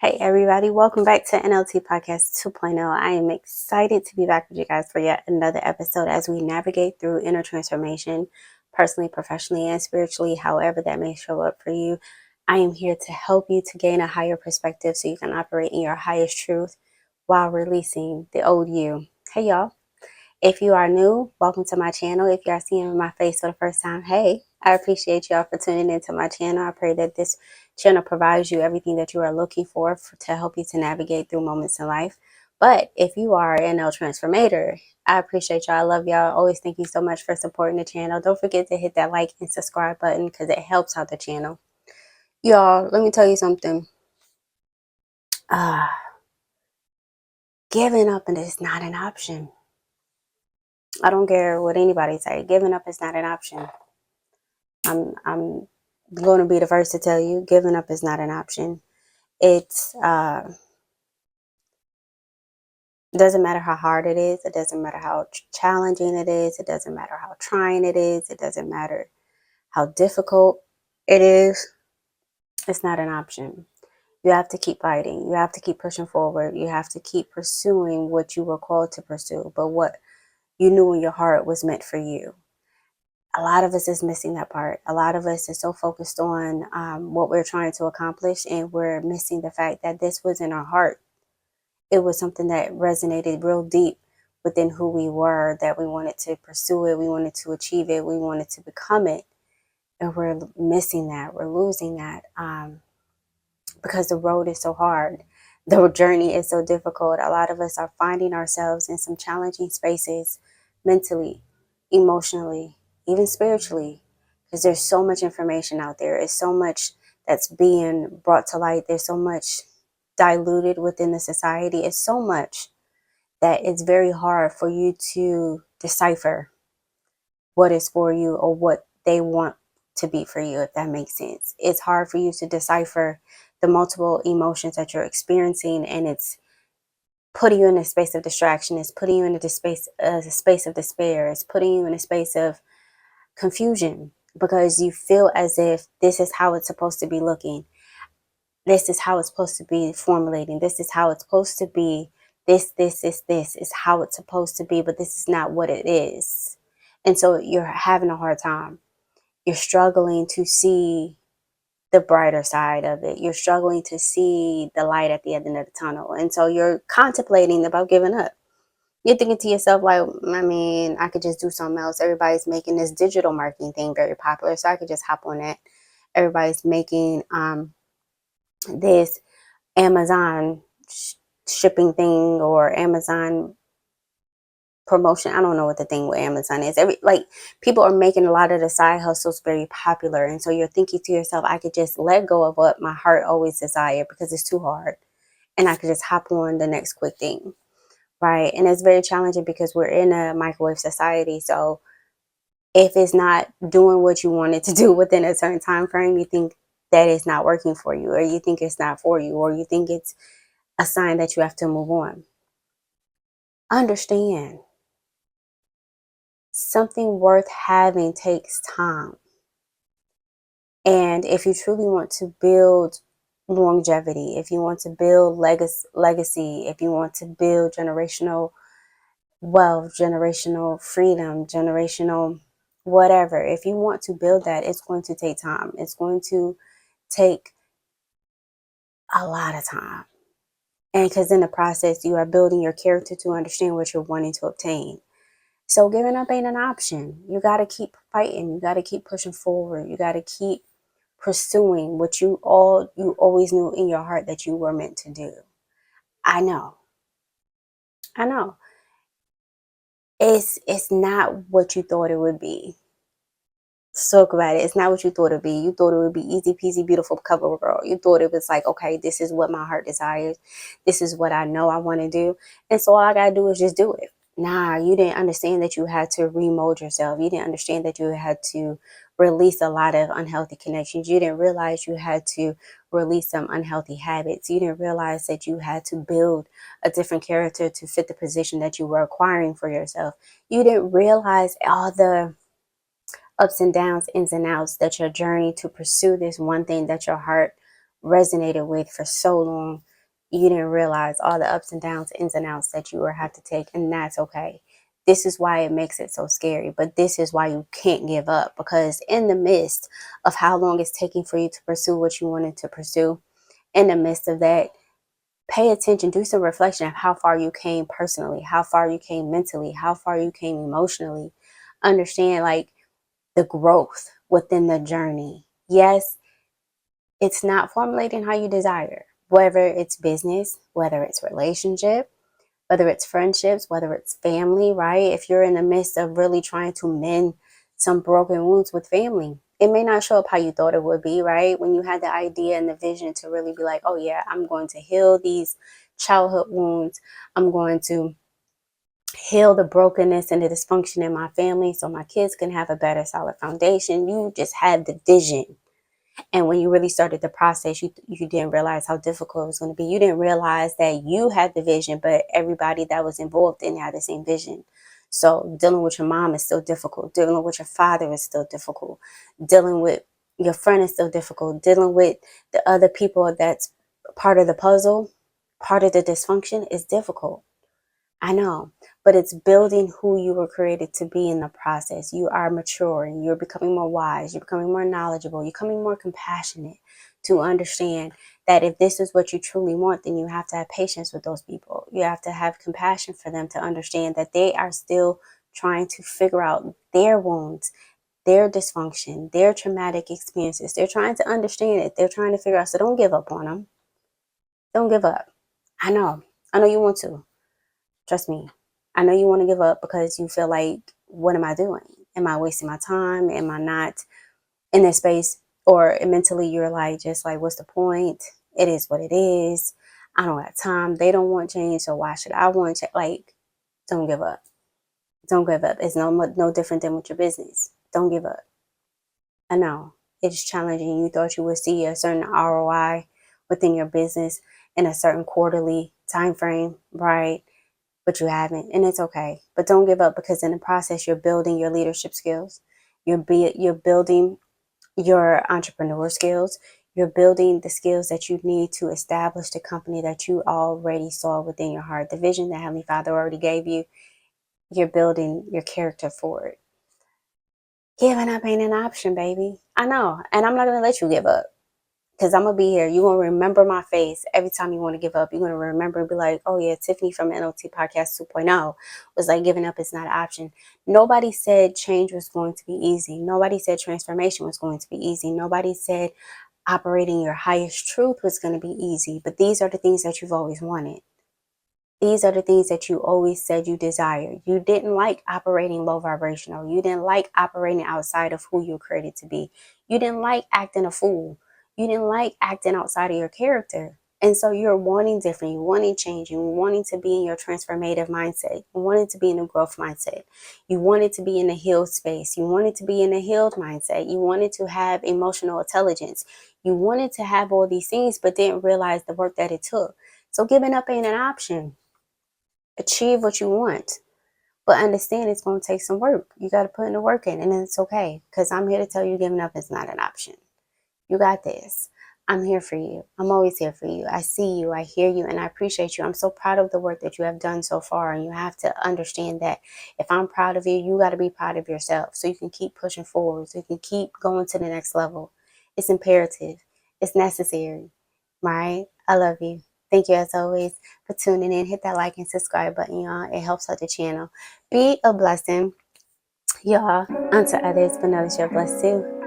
Hey everybody, welcome back to NLT Podcast 2.0. I am excited to be back with you guys for yet another episode as we navigate through inner transformation, personally, professionally, and spiritually, however that may show up for you. I am here to help you to gain a higher perspective so you can operate in your highest truth while releasing the old you. Hey y'all. If you are new, welcome to my channel. If you are seeing my face for the first time, hey, I appreciate y'all for tuning into my channel. I pray that this channel provides you everything that you are looking for to help you to navigate through moments in life. But if you are an NL Transformator, I appreciate y'all. I love y'all. Always thank you so much for supporting the channel. Don't forget to hit that like and subscribe button because it helps out the channel. Y'all, let me tell you something. Giving up is not an option. I don't care what anybody say. Giving up is not an option. I'm going to be the first to tell you, giving up is not an option. It's doesn't matter how hard it is. It doesn't matter how challenging it is. It doesn't matter how trying it is. It doesn't matter how difficult it is. It's not an option. You have to keep fighting. You have to keep pushing forward. You have to keep pursuing what you were called to pursue, but what you knew in your heart was meant for you. A lot of us is missing that part. A lot of us is so focused on what we're trying to accomplish, and we're missing the fact that this was in our heart. It was something that resonated real deep within who we were, that we wanted to pursue it, we wanted to achieve it, we wanted to become it. And we're missing that. We're losing that because the road is so hard. The journey is so difficult. A lot of us are finding ourselves in some challenging spaces mentally, emotionally, even spiritually, because there's so much information out there. It's so much that's being brought to light. There's so much diluted within the society. It's so much that it's very hard for you to decipher what is for you or what they want to be for you, if that makes sense. It's hard for you to decipher the multiple emotions that you're experiencing, and it's putting you in a space of distraction. It's putting you in a space of despair. It's putting you in a space of confusion because you feel as if this is how it's supposed to be looking. This is how it's supposed to be formulating. This is how it's supposed to be. This is how it's supposed to be, but this is not what it is. And so you're having a hard time. You're struggling to see the brighter side of it. You're struggling to see the light at the end of the tunnel. And so you're contemplating about giving up. You're thinking to yourself, like, I mean, I could just do something else. Everybody's making this digital marketing thing very popular, so I could just hop on that. Everybody's making this Amazon shipping thing or Amazon promotion. I don't know what the thing with Amazon is. People are making a lot of the side hustles very popular, and so you're thinking to yourself, I could just let go of what my heart always desired because it's too hard, and I could just hop on the next quick thing, right? And it's very challenging because we're in a microwave society. So if it's not doing what you want it to do within a certain time frame, you think that it's not working for you, or you think it's not for you, or you think it's a sign that you have to move on. Understand, something worth having takes time. And if you truly want to build longevity, if you want to build legacy, if you want to build generational wealth, generational freedom, generational whatever, if you want to build that, it's going to take time. It's going to take a lot of time. And because in the process, you are building your character to understand what you're wanting to obtain. So giving up ain't an option. You got to keep fighting. You got to keep pushing forward. You got to keep pursuing what you always knew in your heart that you were meant to do. I know. It's not what you thought it would be. Let's talk about it. It's not what you thought it would be. You thought it would be easy peasy, beautiful cover girl. You thought it was like, okay, this is what my heart desires. This is what I know I want to do. And so all I got to do is just do it. Nah, you didn't understand that you had to remold yourself. You didn't understand that you had to release a lot of unhealthy connections. You didn't realize you had to release some unhealthy habits. You didn't realize that you had to build a different character to fit the position that you were acquiring for yourself. You didn't realize all the ups and downs, ins and outs, that your journey to pursue this one thing that your heart resonated with for so long You didn't realize all the ups and downs, ins and outs that you will have to take, and that's okay. This is why it makes it so scary, but this is why you can't give up, because in the midst of how long it's taking for you to pursue what you wanted to pursue, in the midst of that, pay attention, do some reflection of how far you came personally, how far you came mentally, how far you came emotionally. Understand like the growth within the journey. Yes, it's not formulating how you desire, whether it's business, whether it's relationship, whether it's friendships, whether it's family, right? If you're in the midst of really trying to mend some broken wounds with family, it may not show up how you thought it would be, right? When you had the idea and the vision to really be like, oh yeah, I'm going to heal these childhood wounds. I'm going to heal the brokenness and the dysfunction in my family so my kids can have a better solid foundation. You just had the vision, and when you really started the process, you didn't realize how difficult it was going to be. You didn't realize that you had the vision, but everybody that was involved didn't have the same vision. So dealing with your mom is still difficult. Dealing with your father is still difficult. Dealing with your friend is still difficult. Dealing with the other people that's part of the puzzle, part of the dysfunction is difficult. I know, but it's building who you were created to be in the process. You are maturing, you're becoming more wise, you're becoming more knowledgeable, you're becoming more compassionate to understand that if this is what you truly want, then you have to have patience with those people. You have to have compassion for them to understand that they are still trying to figure out their wounds, their dysfunction, their traumatic experiences. They're trying to understand it. They're trying to figure out. So don't give up on them. Don't give up. I know. I know you want to. Trust me. I know you want to give up because you feel like, what am I doing? Am I wasting my time? Am I not in that space? Or mentally, you're like, just like, what's the point? It is what it is. I don't have time. They don't want change, so why should I want change? Like, don't give up. Don't give up. It's no different than with your business. Don't give up. I know it's challenging. You thought you would see a certain ROI within your business in a certain quarterly time frame, right? But you haven't, and it's okay. But don't give up, because in the process, you're building your leadership skills. You're building your entrepreneur skills. You're building the skills that you need to establish the company that you already saw within your heart, the vision that Heavenly Father already gave you. You're building your character for it. Giving up ain't an option, baby. I know, and I'm not gonna let you give up. Because I'm going to be here. You're going to remember my face every time you want to give up. You're going to remember and be like, oh, yeah, Tiffany from NLT Podcast 2.0 was like, giving up is not an option. Nobody said change was going to be easy. Nobody said transformation was going to be easy. Nobody said operating your highest truth was going to be easy. But these are the things that you've always wanted. These are the things that you always said you desire. You didn't like operating low vibrational. You didn't like operating outside of who you were created to be. You didn't like acting a fool. You didn't like acting outside of your character. And so you're wanting different. You're wanting change. You're wanting to be in your transformative mindset. You wanted to be in a growth mindset. You wanted to be in a healed space. You wanted to be in a healed mindset. You wanted to have emotional intelligence. You wanted to have all these things, but didn't realize the work that it took. So giving up ain't an option. Achieve what you want, but understand it's going to take some work. You got to put in the work in, and it's okay, because I'm here to tell you giving up is not an option. You got this. I'm here for you. I'm always here for you. I see you, I hear you, and I appreciate you. I'm so proud of the work that you have done so far, and you have to understand that if I'm proud of you, you got to be proud of yourself, so you can keep pushing forward, so you can keep going to the next level. It's imperative. It's necessary, right? I love you. Thank you, as always, for tuning in. Hit that like and subscribe button, y'all. It helps out the channel. Be a blessing, y'all, unto others, but know that you're blessed too.